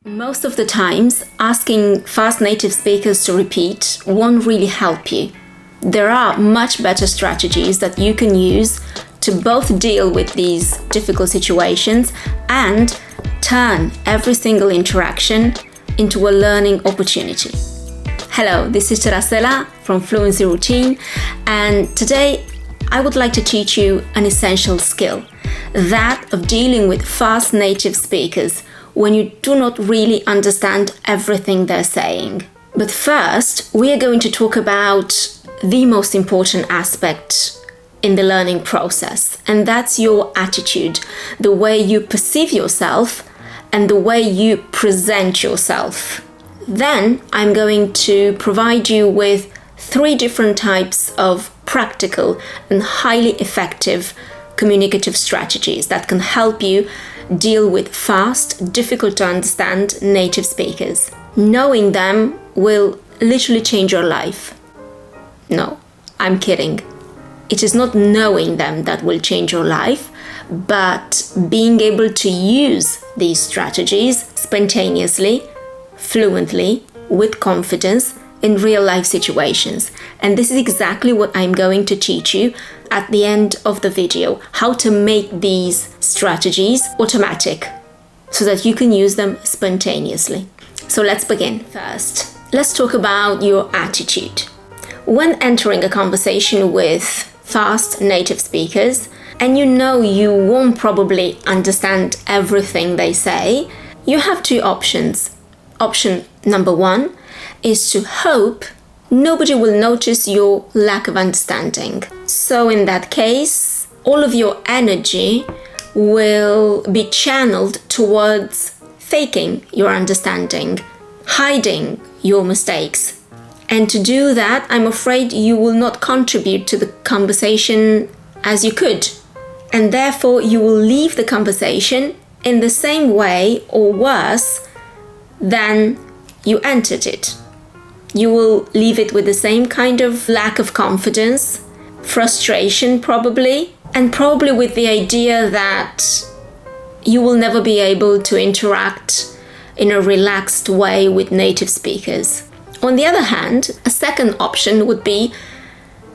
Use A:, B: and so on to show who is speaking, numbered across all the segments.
A: Most of the times, asking fast native speakers to repeat won't really help you. There are much better strategies that you can use to both deal with these difficult situations and turn every single interaction into a learning opportunity. Hello, this is Terasela from Fluency Routine, and today I would like to teach you an essential skill, that of dealing with fast native speakers when you do not really understand everything they're saying. But first, we are going to talk about the most important aspect in the learning process, and that's your attitude, the way you perceive yourself and the way you present yourself. Then I'm going to provide you with 3 different types of practical and highly effective communicative strategies that can help you deal with fast, difficult to understand native speakers. Knowing them will literally change your life. No, I'm kidding. It is not knowing them that will change your life, but being able to use these strategies spontaneously, fluently, with confidence in real life situations. And this is exactly what I'm going to teach you at the end of the video, how to make these strategies automatic so that you can use them spontaneously. So let's begin. First, let's talk about your attitude. When entering a conversation with fast native speakers, and you know you won't probably understand everything they say, you have 2 options. Option number 1 is to hope nobody will notice your lack of understanding. So in that case, all of your energy will be channeled towards faking your understanding, hiding your mistakes. And to do that, I'm afraid you will not contribute to the conversation as you could. And therefore, you will leave the conversation in the same way or worse than you entered it. You will leave it with the same kind of lack of confidence, frustration probably, and probably with the idea that you will never be able to interact in a relaxed way with native speakers. On the other hand, a second option would be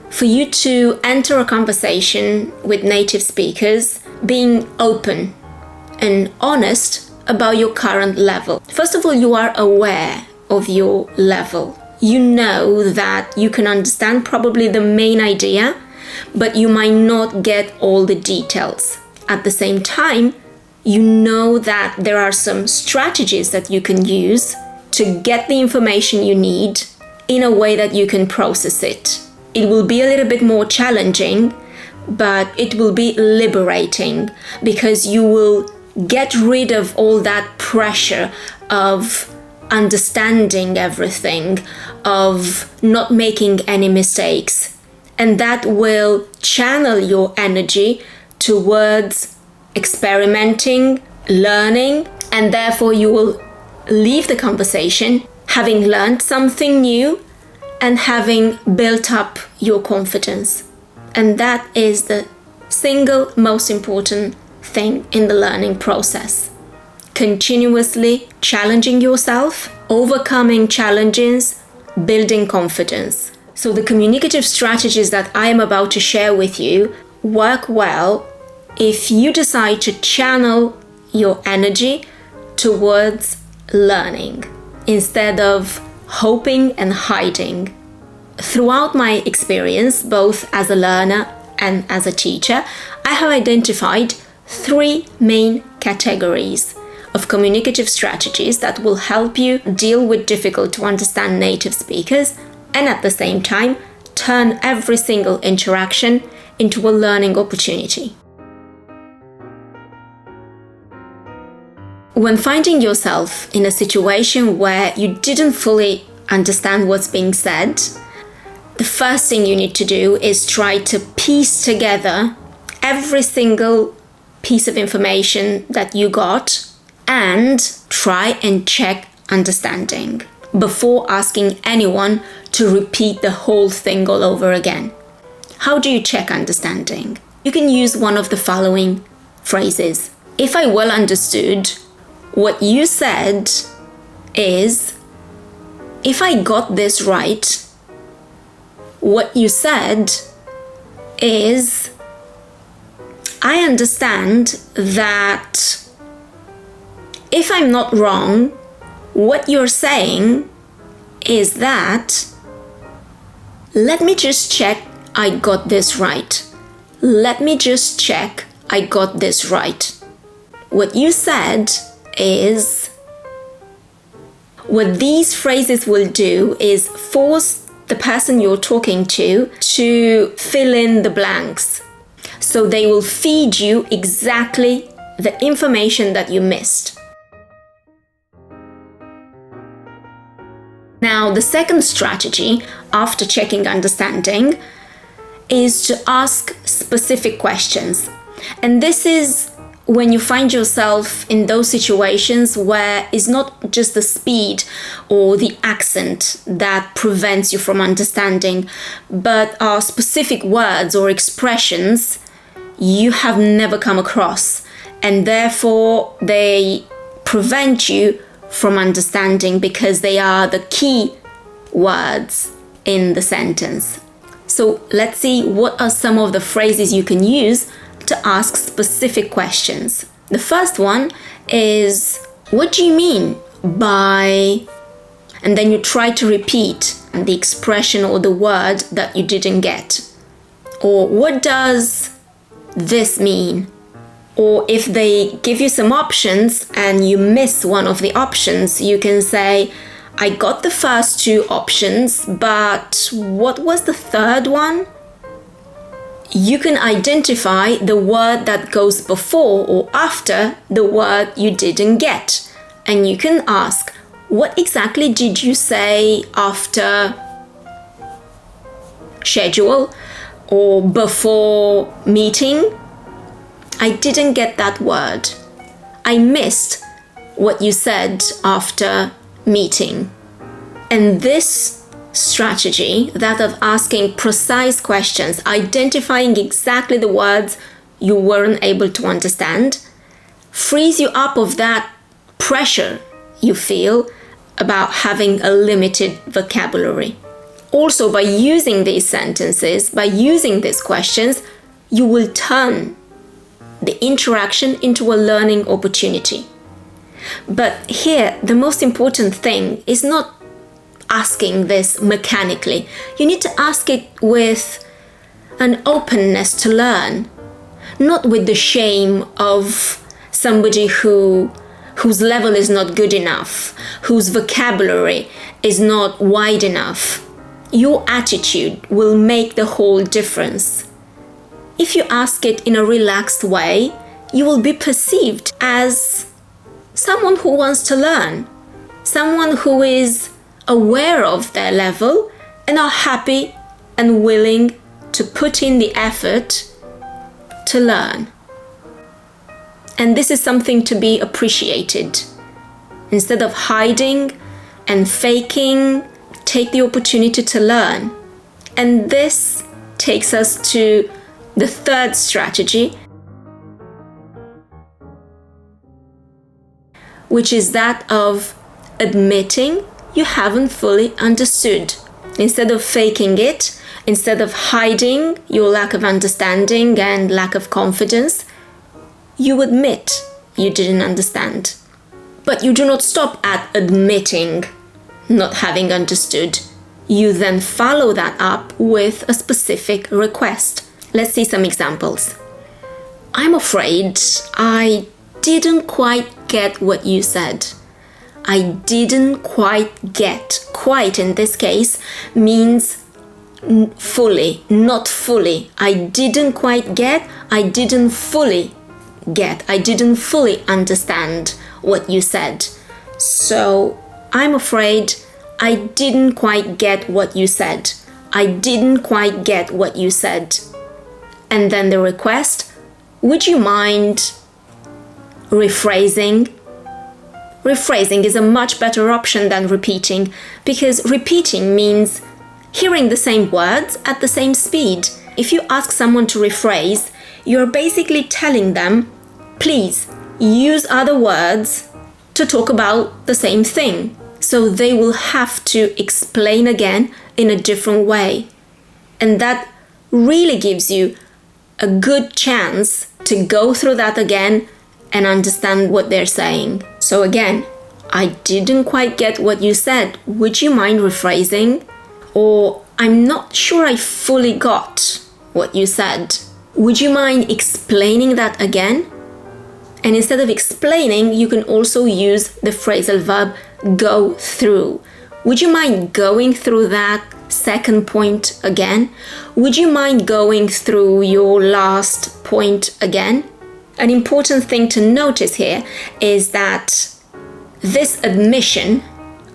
A: for you to enter a conversation with native speakers being open and honest about your current level. First of all, you are aware of your level. You know that you can understand probably the main idea, but you might not get all the details. At the same time, you know that there are some strategies that you can use to get the information you need in a way that you can process it. It will be a little bit more challenging, but it will be liberating because you will get rid of all that pressure of understanding everything, of not making any mistakes. And that will channel your energy towards experimenting, learning, and therefore you will leave the conversation having learned something new and having built up your confidence. And that is the single most important thing in the learning process. Continuously challenging yourself, overcoming challenges, building confidence. So the communicative strategies that I am about to share with you work well if you decide to channel your energy towards learning instead of hoping and hiding. Throughout my experience, both as a learner and as a teacher, I have identified 3 main categories of communicative strategies that will help you deal with difficult to understand native speakers and at the same time turn every single interaction into a learning opportunity. When finding yourself in a situation where you didn't fully understand what's being said, the first thing you need to do is try to piece together every single piece of information that you got and try and check understanding before asking anyone to repeat the whole thing all over again. How do you check understanding? You can use one of the following phrases. If I well understood what you said, is, if I got this right, what you said is, I understand that if I'm not wrong, what you're saying is that, let me just check I got this right. Let me just check I got this right. What you said is, what these phrases will do is force the person you're talking to fill in the blanks. So they will feed you exactly the information that you missed. Now, the second strategy after checking understanding is to ask specific questions. And this is when you find yourself in those situations where it's not just the speed or the accent that prevents you from understanding, but are specific words or expressions you have never come across, and therefore they prevent you from understanding because they are the key words in the sentence. So let's see what are some of the phrases you can use to ask specific questions. The first one is, what do you mean by? And then you try to repeat the expression or the word that you didn't get. Or what does this mean? Or if they give you some options and you miss one of the options, you can say, I got the first two options, but what was the third one? You can identify the word that goes before or after the word you didn't get. And you can ask, what exactly did you say after schedule or before meeting? I didn't get that word. I missed what you said after meeting. And this strategy, that of asking precise questions, identifying exactly the words you weren't able to understand, frees you up of that pressure you feel about having a limited vocabulary. Also, by using these sentences, by using these questions, you will turn the interaction into a learning opportunity. But here, the most important thing is not asking this mechanically. You need to ask it with an openness to learn, not with the shame of somebody whose level is not good enough, whose vocabulary is not wide enough. Your attitude will make the whole difference. If you ask it in a relaxed way, you will be perceived as someone who wants to learn, someone who is aware of their level and are happy and willing to put in the effort to learn. And this is something to be appreciated. Instead of hiding and faking, take the opportunity to learn. And this takes us to the third strategy, which is that of admitting you haven't fully understood. Instead of faking it, instead of hiding your lack of understanding and lack of confidence, you admit you didn't understand. But you do not stop at admitting not having understood. You then follow that up with a specific request. Let's see some examples. I'm afraid I didn't quite get what you said. I didn't quite get. Quite in this case means fully, not fully. I didn't quite get. I didn't fully get. I didn't fully understand what you said. So I'm afraid I didn't quite get what you said. I didn't quite get what you said. And then the request, would you mind rephrasing? Rephrasing is a much better option than repeating, because repeating means hearing the same words at the same speed. If you ask someone to rephrase, you're basically telling them, please use other words to talk about the same thing. So they will have to explain again in a different way. And that really gives you a good chance to go through that again and understand what they're saying. So again, I didn't quite get what you said. Would you mind rephrasing? Or I'm not sure I fully got what you said. Would you mind explaining that again? And instead of explaining, you can also use the phrasal verb go through. Would you mind going through that second point again? Would you mind going through your last point again? An important thing to notice here is that this admission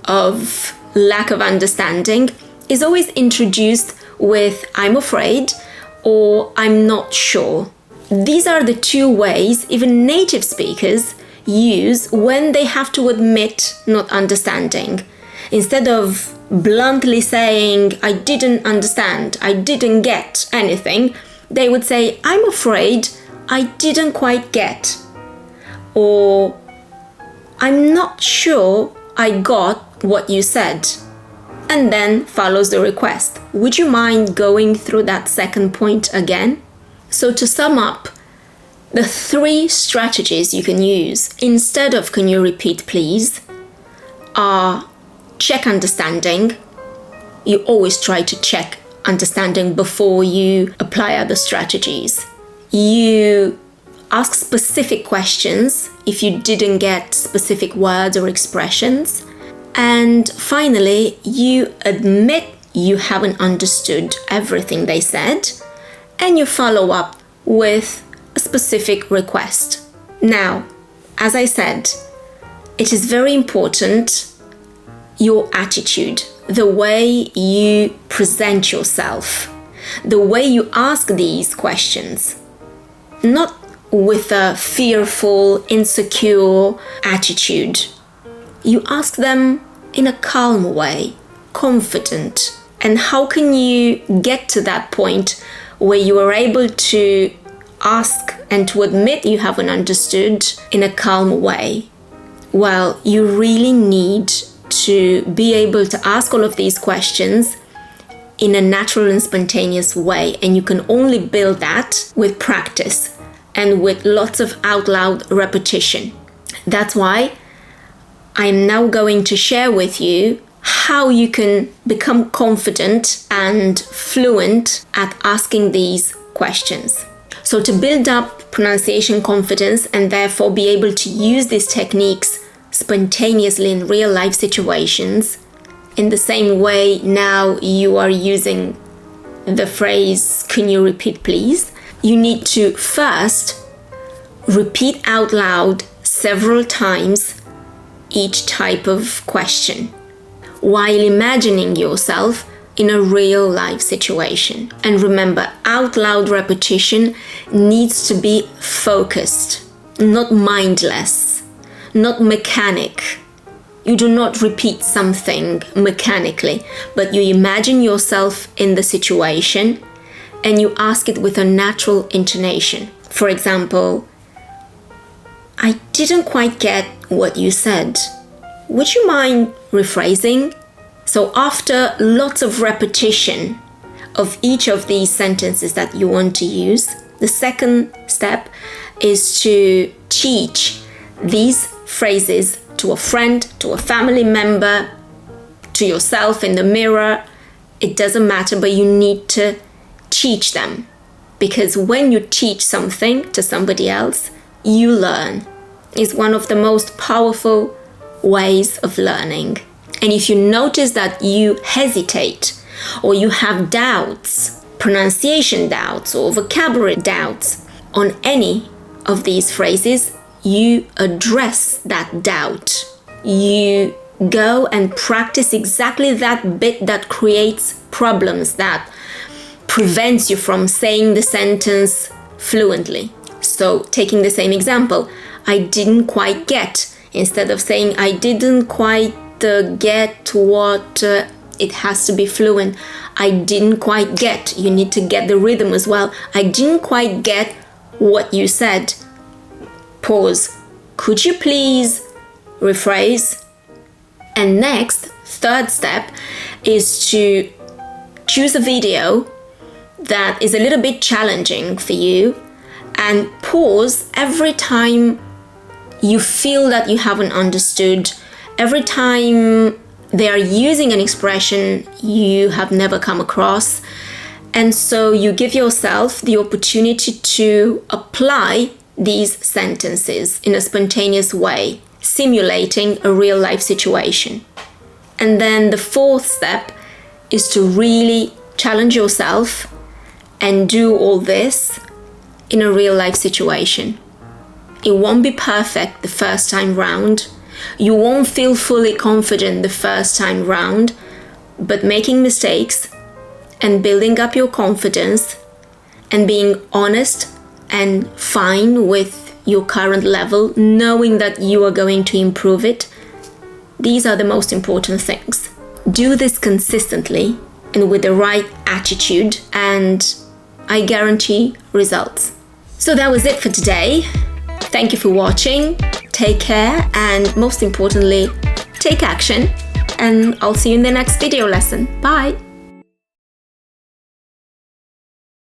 A: of lack of understanding is always introduced with I'm afraid or I'm not sure. These are the two ways even native speakers use when they have to admit not understanding. Instead of bluntly saying, I didn't understand, I didn't get anything, they would say, I'm afraid I didn't quite get. Or, I'm not sure I got what you said. And then follows the request. Would you mind going through that second point again? So to sum up, the 3 strategies you can use instead of can you repeat please are check understanding. You always try to check understanding before you apply other strategies. You ask specific questions if you didn't get specific words or expressions. And finally, you admit you haven't understood everything they said, and you follow up with a specific request. Now, as I said, it is very important your attitude, the way you present yourself, the way you ask these questions, not with a fearful, insecure attitude. You ask them in a calm way, confident. And how can you get to that point where you are able to ask and to admit you haven't understood in a calm way? Well, you really need to be able to ask all of these questions in a natural and spontaneous way. And you can only build that with practice and with lots of out loud repetition. That's why I'm now going to share with you how you can become confident and fluent at asking these questions. So to build up pronunciation confidence and therefore be able to use these techniques spontaneously in real life situations, in the same way now you are using the phrase, can you repeat please? You need to first repeat out loud several times each type of question while imagining yourself in a real life situation. And remember, out loud repetition needs to be focused, not mindless, not mechanic. You do not repeat something mechanically, but you imagine yourself in the situation and you ask it with a natural intonation. For example, I didn't quite get what you said. Would you mind rephrasing? So after lots of repetition of each of these sentences that you want to use, the second step is to teach these phrases to a friend, to a family member, to yourself in the mirror. It doesn't matter, but you need to teach them. Because when you teach something to somebody else, you learn. It's one of the most powerful ways of learning. And if you notice that you hesitate or you have doubts, pronunciation doubts or vocabulary doubts on any of these phrases, you address that doubt. You go and practice exactly that bit that creates problems, that prevents you from saying the sentence fluently. So taking the same example, I didn't quite get. Instead of saying I didn't quite get what, it has to be fluent. I didn't quite get. You need to get the rhythm as well. I didn't quite get what you said. Pause. Could you please rephrase? And next, third step is to choose a video that is a little bit challenging for you and pause every time you feel that you haven't understood, every time they are using an expression you have never come across. And so you give yourself the opportunity to apply these sentences in a spontaneous way, simulating a real life situation. And then the fourth step is to really challenge yourself and do all this in a real life situation. It won't be perfect the first time round. You won't feel fully confident the first time round, but making mistakes and building up your confidence and being honest and fine with your current level, knowing that you are going to improve it, these are the most important things. Do this consistently and with the right attitude, and I guarantee results. So that was it for today. Thank you for watching. Take care, and most importantly, take action. And I'll see you in the next video lesson. Bye!